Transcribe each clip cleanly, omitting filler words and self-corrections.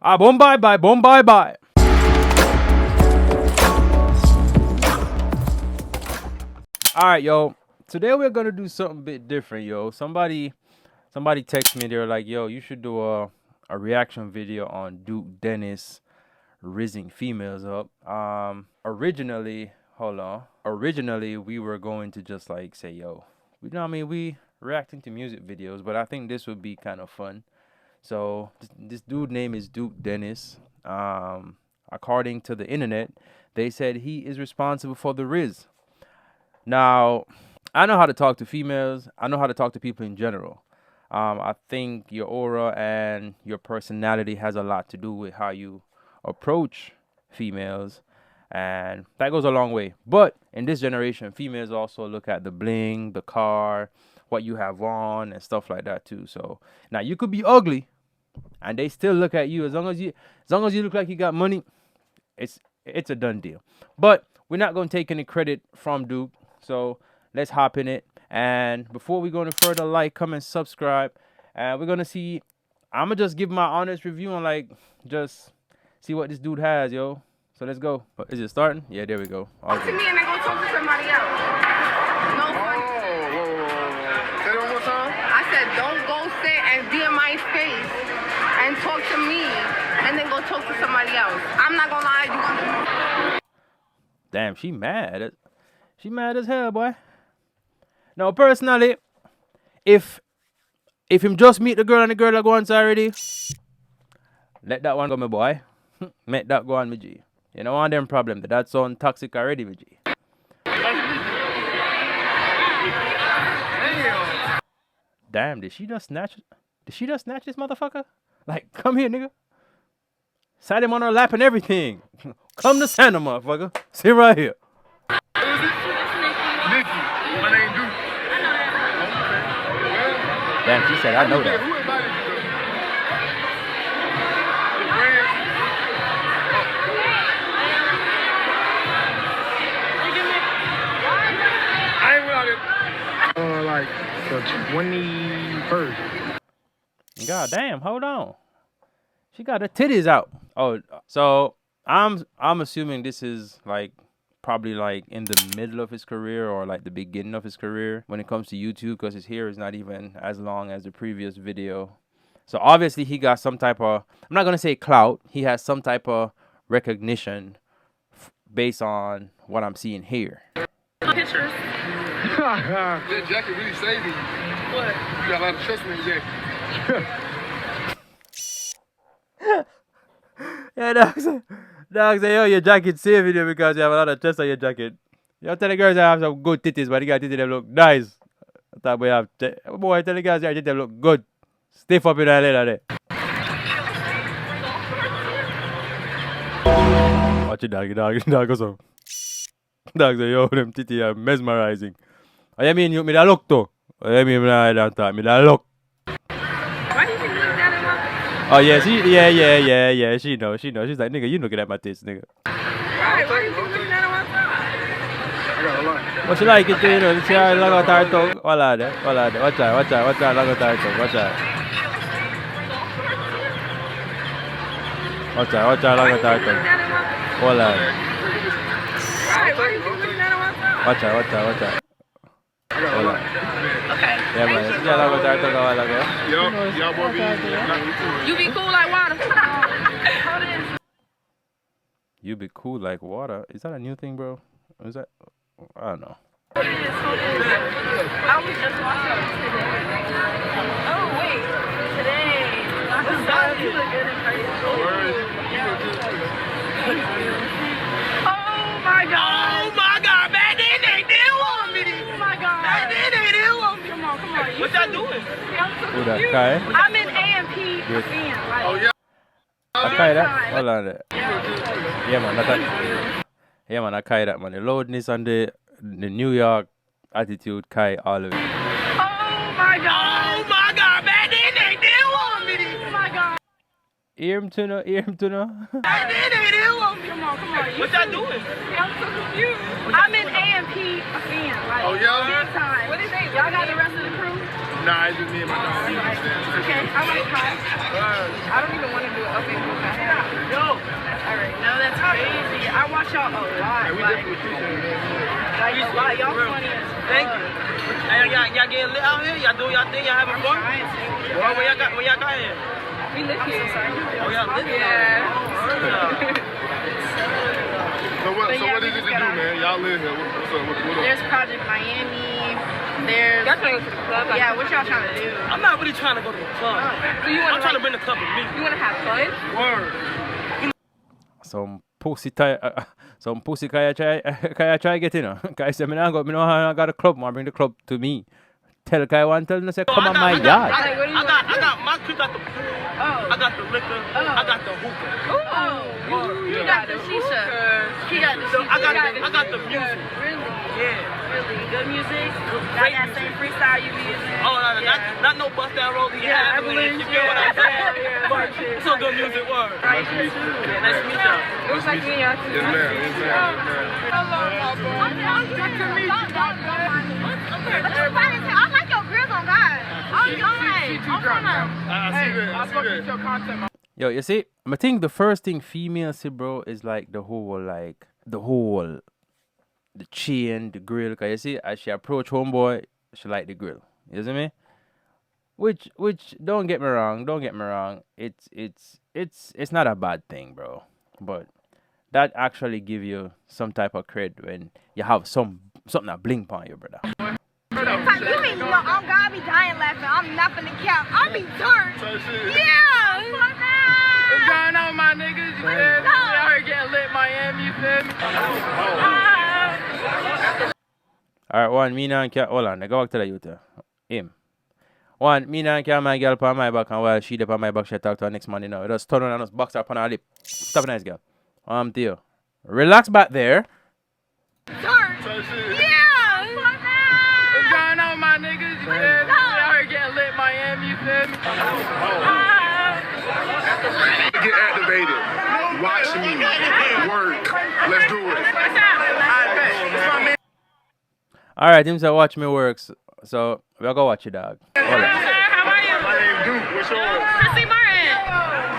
Ah, boom, bye, bye, boom, bye, bye. All right, yo. Today we're gonna do something a bit different, yo. Somebody texted me. They were like, "Yo, you should do a reaction video on Duke Dennis rizzing females up." Originally, hold on. Originally, we were going to just like say, "Yo, we know, what I mean, we reacting to music videos," but I think this would be kind of fun. So this dude name is Duke Dennis. According to the internet, they said he is responsible for the Rizz. Now, I know how to talk to females. I know how to talk to people in general. I think your aura and your personality has a lot to do with how you approach females, and that goes a long way. But in this generation, females also look at the bling, the car, what you have on, and stuff like that too. So now you could be ugly, and they still look at you as long as you look like you got money. It's a done deal. But we're not gonna take any credit from Duke, so let's hop in it. And before we go any further, like, comment, subscribe, and we're gonna see. I'm gonna just give my honest review on just see what this dude has, yo. So let's go. Is it starting? Yeah, there we go. Talk to me and then go talk to somebody else. No funny. Whoa. Say it one more time. I said don't go sit and be in my face and talk to me and then go talk to somebody else. I'm not gonna lie, you. Damn, she mad. She mad as hell, boy. Now, personally, if him just meet the girl and the girl that go on already, let that one go, my boy. Make that go on, my G. You know, one them problem. That sound toxic already, my G. Damn, did she just snatch this motherfucker? Like, come here, nigga. Sat him on her lap and everything. Come to Santa, motherfucker. Sit right here. My name Duke. Damn, she said, I know that. Who invited you? I ain't without it. Like the 21st. God damn, hold on. She got her titties out. Oh, so I'm assuming this is like probably like in the middle of his career or like the beginning of his career when it comes to YouTube, because his hair is not even as long as the previous video. So obviously he got some type of, I'm not gonna say clout, he has some type of recognition based on what I'm seeing here. Pictures. That jacket really saved me. What? You got a lot of trust in that jacket. Yeah, dog say, yo, your jacket saving you because you have a lot of chest on your jacket. You tell the girls I have some good titties, but the guys titties them look nice. I thought boy have boy tell the guys your titties them look good. Stiff up in that leather there. Watch it, dog go so. Dog say, yo, them titties are mesmerizing. I mean you me that look too. I mean I don't talk me that look. Why do you think that in my? Oh yeah, yeah. She knows. She's like, nigga, you looking at my tits, nigga. Right, why do you think that in my? I got a lot. What you like it, you know? See how long I talk? Wala de. Watch out, long I talk. Watch out, long I talk. Wala. Right, why do you think that in my? Watch out. Wala. Okay. Yeah, man. See how long I talk a while ago. Y'all boy be You be cool like water. Hold it. You be cool like water. Is that a new thing, bro? Is that? I don't know. I was just watching today. Oh wait, today. What's up? You look good in person. Oh my God, man, they didn't want me. Oh my God, they didn't want me. Come on. What y'all doing? Who that? Kai? I'm in A&P fan. Like, Oh yeah. Kai that? Hold on there. Yeah, man. I Kai that, man. The loudness and the New York attitude, Kai all of it. oh my God, man, they didn't want me. Oh my God. Hear him to know. They didn't want me. Come on. What y'all doing? I'm so confused. I'm in A&P fan. Like, Oh, yeah? big time. What is it? Y'all got the rest of the crew? Nah, it's just me and my dog. Okay, I like high. I don't even want to do it up in Yo! Alright, no, that's crazy. I watch y'all a lot. Hey, we definitely appreciate it. Like a lot. Y'all funny as fuck. Thank you. Hey, y'all getting lit out here? Y'all doing y'all thing? Y'all having fun? Well, when y'all got here? We live here. Oh, y'all lit? Yeah. So what is it to do, man? Y'all live here. What's up? What up? There's Project Miami. There's... Y'all trying to go to the club? Yeah, what y'all trying to do? I'm not really trying to go to the club. So you I'm trying to bring the club with me. You want to have fun? Word. Some pussy kaya try get in. Kaya say me nah go, me know how I got a club, man, bring the club to me. Tell Kaya one tell me say come on my yard. I got my crew got the pool. Oh. I got the liquor. I got the hookah. Oh. You got the shisha. He got the shisha. I got the music. Really? Yeah. Really? Good music? Got that same freestyle you be using? Oh, not no bust down rolling. Yeah, avalanche. You get what I'm saying? But it's so good music. Word. Right, you too. Yeah, nice to meet y'all. It was like me and y'all too. Yes, ma'am. Yes, ma'am. I like your grills on God. Oh, God. I see that. Yo, you see, I think the first thing females see, bro, is like the chain, the grill. Cause you see, as she approach homeboy, she like the grill. You see me? Which don't get me wrong. It's not a bad thing, bro. But that actually give you some type of cred when you have something that blink on you, brother. You mean, no, I'm God, I be dying laughing. I'm not finna cap. I be turned. Yeah. What's going on, my niggas? You feel me? Y'all here getting lit Miami, you feel me? Alright, one, me now can hold on, I go back to the youth. Him. One, me now can my girl on my back, and while she up on my back, she talk to her next man, you know. Just turn around and just box her up on her lip. Stop, nice girl. To you. Relax back there. Yeah. What's going on, my niggas? You feel me? Y'all here getting lit Miami, you feel me? Get activated. Watch me. Work. Let's do it. Alright, him say watch me works. So we'll go watch you, dog. Hold on. How are you? My name Duke. What's yours? Chrissy Martin.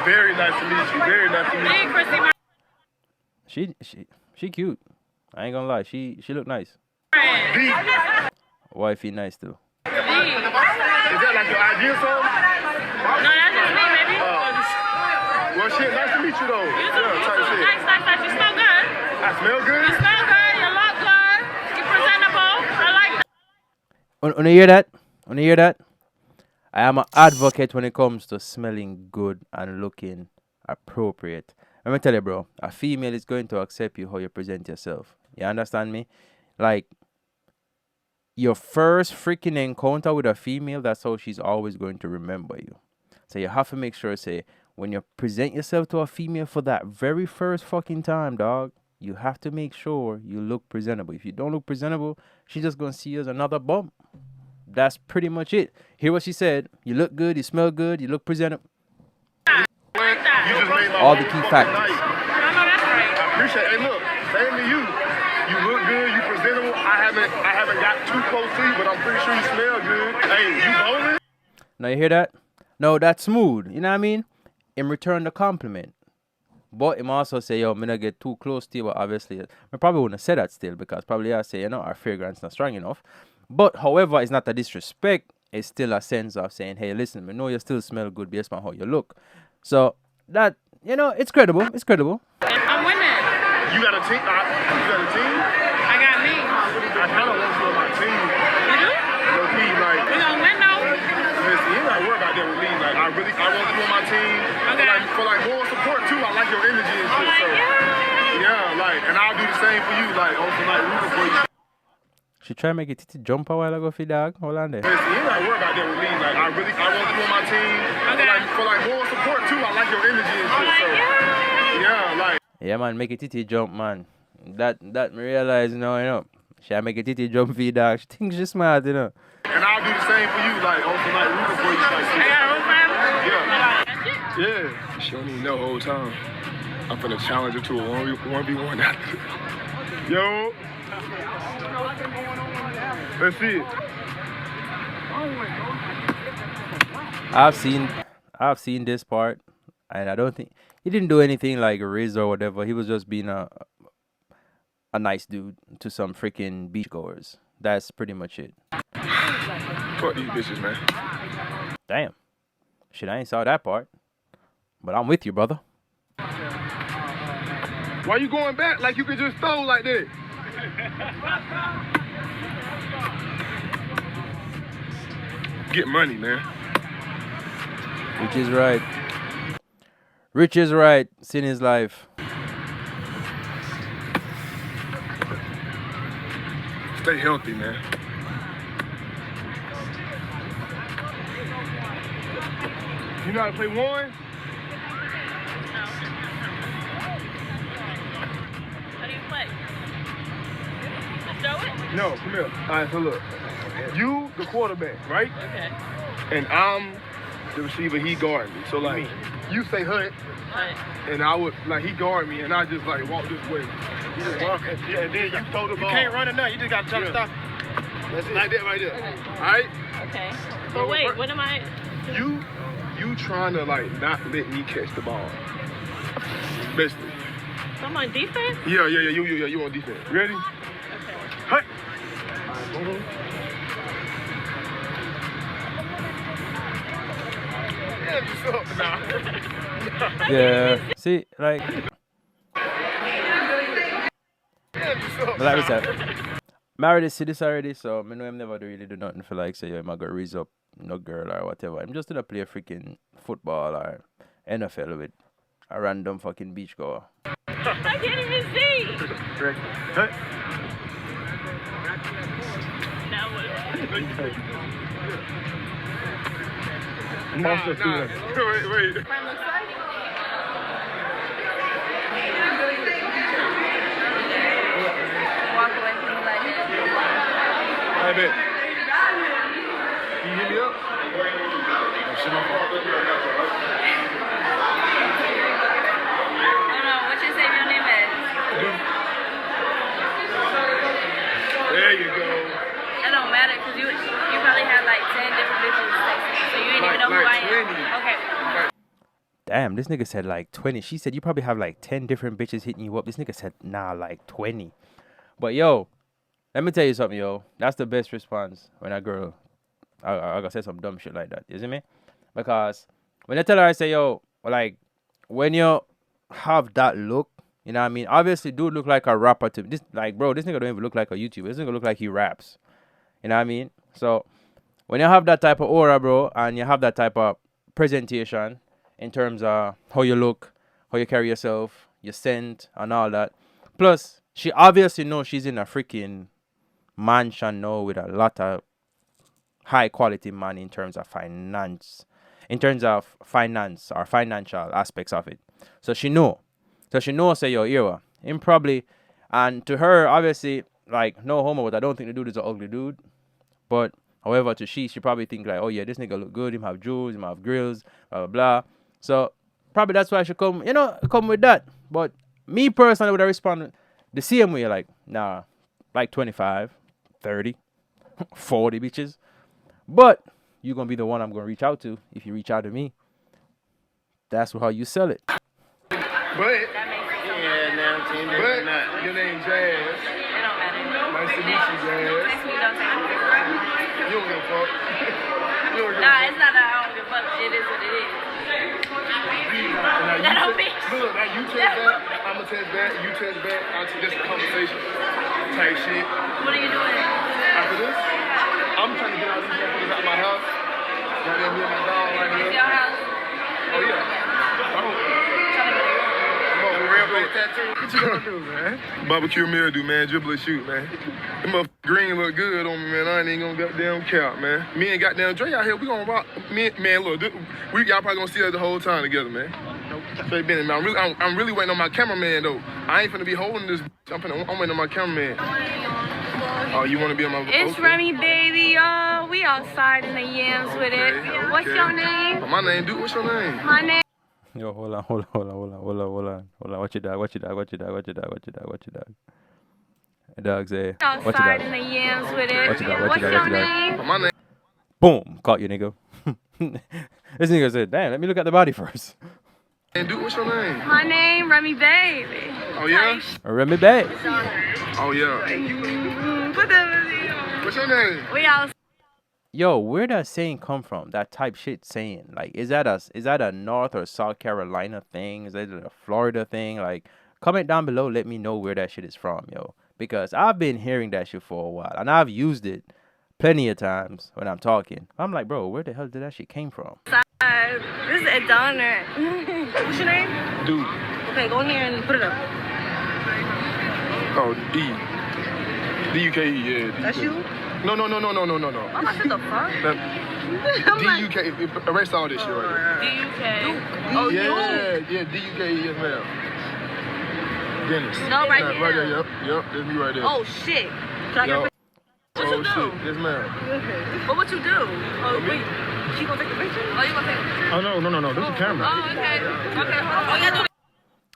Very nice to meet you. Very nice to meet you. Hey, Chrissy Martin. She cute. I ain't gonna lie, she look nice. B. Wifey nice too. Is that like your idea song? No, that's just me, baby. Well, shit, nice to meet you though. You too, Yeah, type shit. nice. You smell good. I smell good? You smell good. You look good. You presentable. I like that. When you hear that? I am an advocate when it comes to smelling good and looking appropriate. Let me tell you, bro, a female is going to accept you how you present yourself. You understand me? Like, your first freaking encounter with a female, that's how she's always going to remember you. So you have to make sure, say, when you present yourself to a female for that very first fucking time, dog, you have to make sure you look presentable. If you don't look presentable, she's just going to see you as another bump. That's pretty much it. Hear what she said. You look good, you smell good, you look presentable. You just made my All the whole key fucking factors. night. I appreciate it. Hey, look, same to you. You look good, you presentable. I haven't got too close to you, but I'm pretty sure you smell good. Hey, you bowling? Now you hear that? No, that's smooth. You know what I mean? In return the compliment. But him also say, yo, me not get too close to you, but obviously, I probably wouldn't say that still, because probably I say, you know, our fragrance not strong enough. But however, it's not a disrespect. It's still a sense of saying, hey, listen, I know you still smell good based on how you look. So that, you know, it's credible. I'm winning. You got a team? You got a team? I got me. I kind of want you on my team. You do? Low key, like, We gonna win though. listen, you gotta work out there with me. Like, I want you on my team. Okay. For more support too. I like your energy and shit. So, yeah, like, and I'll do the same for you. Like, on tonight, rooting for you. She try to make it jump a while ago for dog. Hold on there. Listen, you gotta work out there with me. Like, I want you on my team. Okay. For more support too. I like your energy and shit. So, yeah, like. Yeah, man, make it titty jump, man. That me realize, you know. She make a titty jump for dog. She thinks she's smart, you know. And I'll do the same for you. Like, on tonight, rooting for you. Like, I got a room for him. yeah. She don't even know the whole time. I'm finna challenge her to a 1v1 after. Yo. Let's see it. I've seen this part, and I don't think he didn't do anything like Rizz or whatever. He was just being a nice dude to some freaking beachgoers. That's pretty much it. Fuck these bitches, man. Damn. Shit, I ain't saw that part. But I'm with you, brother. Why you going back like you could just throw like that? Get money, man. Rich is right. Rich is right. Sin his life. Stay healthy, man. You know how to play one? How do you play? Just throw it? No, come here. All right, so look. You, the quarterback, right? Okay. And I'm the receiver, he guard me. So, like, you say hut, and I would, like, he guard me, and I just, like, walk this way. You just walk, and then you throw the ball. You can't run it now. You just got to try to stop it. That's it. Like that right there. Okay. All right? Okay. But wait, what am I? You trying to, like, not let me catch the ball. Basically. So I'm on defense? Yeah, you on defense. Ready? Okay. Hut. Yeah. See, like we said, married is this already, so I know I'm never really do nothing for like say, yo, I'm gonna raise up no girl or whatever. I'm just gonna play freaking football or NFL with a random fucking beach goer. I can't even see. Hut. Now what? Monster student. Wait. Walk away from me like that. I bet. Can you hit me up? Oh, shit, my fault. Hold on, what you say your name is? There you go. That don't matter, because you probably have like 10 different bitches texting, so you ain't even know who I am. 20. Okay. Damn, this nigga said like 20. She said you probably have like 10 different bitches hitting you up. This nigga said nah, like 20. But yo, let me tell you something, yo. That's the best response when a girl I gotta say some dumb shit like that, isn't it? Because when I tell her, I say, yo, like when you have that look, you know what I mean? Obviously, dude look like a rapper to this. Like, bro, this nigga don't even look like a YouTuber. This nigga look like he raps. You know what I mean? So when you have that type of aura, bro, and you have that type of presentation in terms of how you look, how you carry yourself, your scent, and all that. Plus, she obviously knows she's in a freaking mansion now with a lot of high quality money in terms of finance or financial aspects of it. So she know. Say, yo, Ira, him probably, and to her, obviously, like, no homo, but I don't think the dude is an ugly dude. But, however, to she probably think like, oh yeah, this nigga look good, him have jewels, him have grills, blah, blah, blah. So, probably that's why she come with that. But me personally would have responded the same way, like, nah, like 25, 30, 40 bitches. But you're going to be the one I'm going to reach out to if you reach out to me. That's how you sell it. But your name Jazz. It don't matter. Nice to meet you, Jazz. Text me, don't text me. You don't give a fuck. Nah, it's not that I don't give a fuck. It is what it is. That don't mean. Look, now you test that, I'ma test that, you test that, I'll just a conversation. Type shit. What are you doing? After this, I'm trying to get all these motherfuckers out of my house. Got them me and my dog right here. Your house? Oh yeah. What you gonna do, man? Barbecue mildew, man. Dribble and shoot, man. Them motherfuckers green look good on me, man. I ain't gonna goddamn count, man. Me and goddamn Dre out here, we gonna rock. Man, look, y'all probably gonna see us the whole time together, man. Straight Benny, man. I'm really waiting on my cameraman though. I ain't finna be holding this. I'm waiting on my cameraman. Oh, you wanna be on my? It's okay. Remy, baby, y'all. We outside in the yams with it. Okay. What's your name? My name, dude. What's your name? My name. Yo, hold on. Watch your dog. The dog say, watch your Outside dog. in the yams with it. Watch your dog. What's your name? My name. Boom, caught you, nigga. This nigga said, damn, let me look at the body first. And dude, what's your name? My name, Remy Baby. Oh yeah? Remy Bay. Oh yeah. What's your name? We all Yo, where that saying come from? That type shit saying. Like, is that a North or South Carolina thing? Is that a Florida thing? Like, comment down below, let me know where that shit is from, yo. Because I've been hearing that shit for a while. And I've used it plenty of times when I'm talking. I'm like, bro, where the hell did that shit came from? This is a donor. What's your name? Dude. Okay, go in here and put it up. Oh, D-U-K-E, yeah. That's you? No. I'm about to the fuck? D-U-K, erase all this shit right there. D-U-K. Oh, Yeah, D-U-K-E, yes ma'am. Dennis. No, right Right here. there, yep, that's me right there. Oh, shit. Can I get a Yup. picture? What Oh you do? shit, yes ma'am. But what you do? Oh, me? wait. She gonna take the picture? Oh, you gonna take a picture? Oh no, this is camera. Oh, okay. Okay, hold on. Oh, yeah, do it.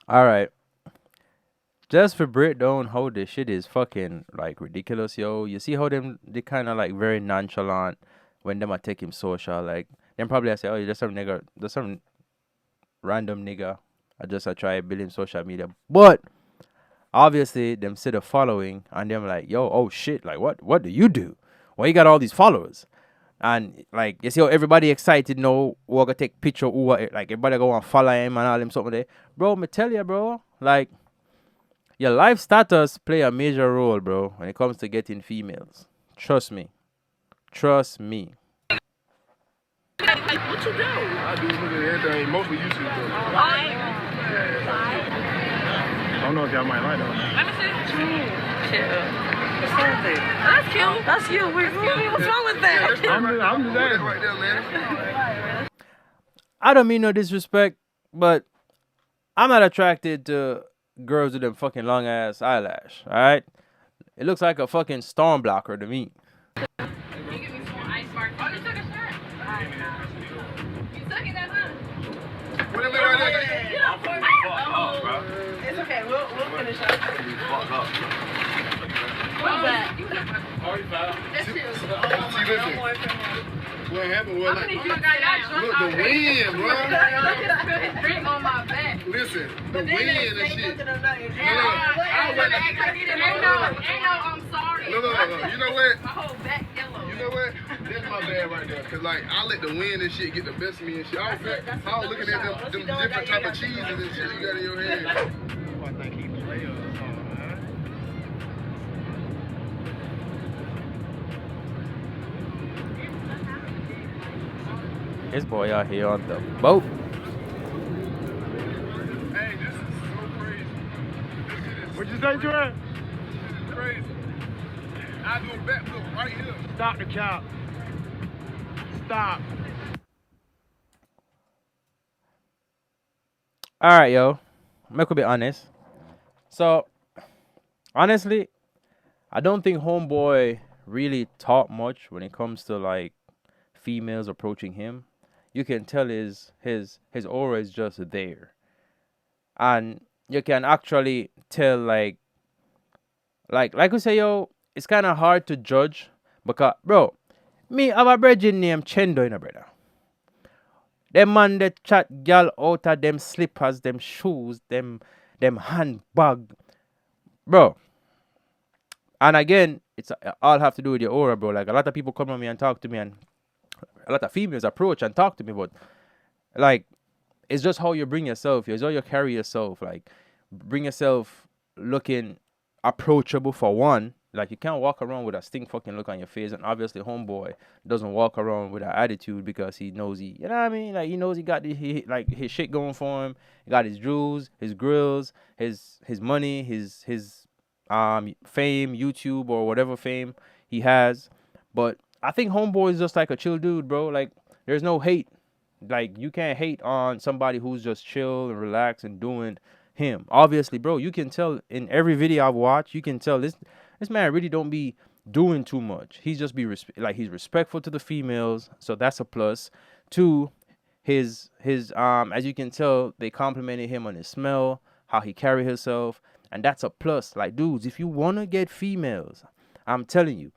All right. Just for Brit don't hold this shit is fucking like ridiculous, yo. You see how they kind of like very nonchalant when them I take him social, like them probably I say, oh, there's some random nigga. I try build him social media, but obviously them see the following and them like, yo, oh shit, like what do you do? Why you got all these followers? And like you see how everybody excited now, who gonna take picture, who like everybody go and follow him and all them something there, bro. Me tell you, bro, like. Your life status play a major role, bro, when it comes to getting females. Trust me. Trust me. What you do? I do everything, mostly YouTube though. I don't know if y'all might like that. Let me see. That's cute. That's cute. What's wrong with that? I'm just saying. Right there, man. I don't mean no disrespect, but I'm not attracted to girls with them fucking long ass eyelash, alright? It looks like a fucking storm blocker to me. You give me some ice bar. Oh, you took a shirt? You took it, huh? What is it right there? It's okay. We'll finish up. What's that? That's you. See, listen. What happened was like, You got look, the wind, bro. Look at the drink on my back. Listen, the wind and shit. Ain't no, I'm sorry. No. You know what? My whole back yellow. You know what? That's my bad right there. Cause like I let the wind and shit get the best of me and shit. I was looking at them different type of cheeses and shit you got in your head. I think he play or something, man. This boy out here on the boat. Hey, this is so crazy. What'd you say, Trey? This is crazy. I do a backflip right here. Stop the count. Stop. Alright, yo. I'm gonna be honest. So, honestly, I don't think Homeboy really taught much when it comes to like females approaching him. You can tell his aura is just there. And you can actually tell like we say, yo, it's kinda hard to judge because bro, me have a brethren named Chendo, you know, brother. Them man that chat gal out of them slippers, them shoes, them handbag. Bro. And again, it's all have to do with your aura, bro. Like a lot of people come on me and talk to me, and a lot of females approach and talk to me, but like it's just how you bring yourself. It's how you carry yourself. Like bring yourself looking approachable for one. Like you can't walk around with a stink fucking look on your face, and obviously Homeboy doesn't walk around with an attitude because he knows you know what I mean? Like he knows he got his shit going for him. He got his jewels, his grills, his money, his fame, YouTube or whatever fame he has. But I think Homeboy is just like a chill dude, bro. Like there's no hate. Like you can't hate on somebody who's just chill and relaxed and doing him. Obviously, bro, you can tell in every video I've watched, you can tell this man really don't be doing too much. He's just be he's respectful to the females, so that's a plus. Two, his as you can tell, they complimented him on his smell, how he carry himself, and that's a plus. Like dudes, if you wanna get females, I'm telling you,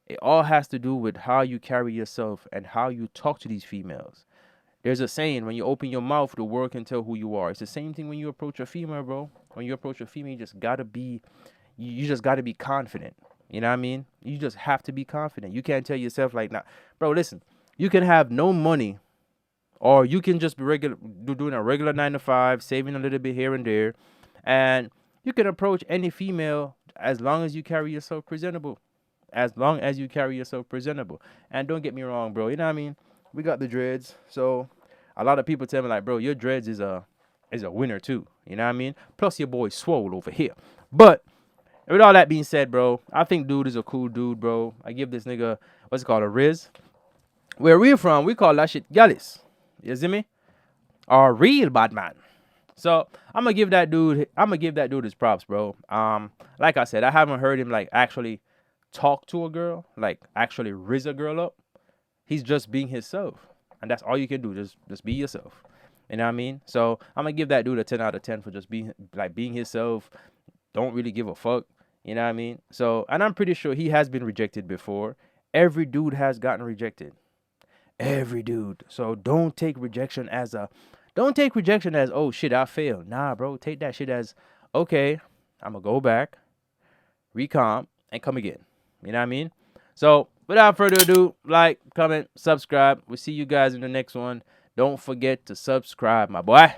It all has to do with how you carry yourself and how you talk to these females. There's a saying, when you open your mouth, the world can tell who you are. It's the same thing when you approach a female, bro. When you approach a female, you just gotta be confident. You know what I mean? You just have to be confident. You can't tell yourself like, nah, bro, listen, you can have no money, or you can just be doing a regular 9 to 5, saving a little bit here and there, and you can approach any female as long as you carry yourself presentable. As long as you carry yourself presentable. And don't get me wrong, bro. You know what I mean? We got the dreads, so a lot of people tell me like, bro, your dreads is a winner too. You know what I mean? Plus your boy Swole over here. But with all that being said, bro, I think dude is a cool dude, bro. I give this nigga, what's it called, a Rizz. Where we from, we call that shit Gallus. You see me? Or real bad man. So I'm gonna give that dude his props, bro. Like I said, I haven't heard him like actually talk to a girl, like actually rizz a girl up. He's just being himself, and that's all you can do. Just be yourself. You know what I mean? So I'm gonna give that dude a 10 out of 10 for just being himself. Don't really give a fuck. You know what I mean? So, and I'm pretty sure he has been rejected before. Every dude has gotten rejected. Every dude. So don't take rejection as oh shit, I failed. Nah, bro, take that shit as okay, I'm gonna go back, recomp, and come again. You know what I mean? So without further ado, like, comment, subscribe. We'll see you guys in the next one. Don't forget to subscribe, my boy.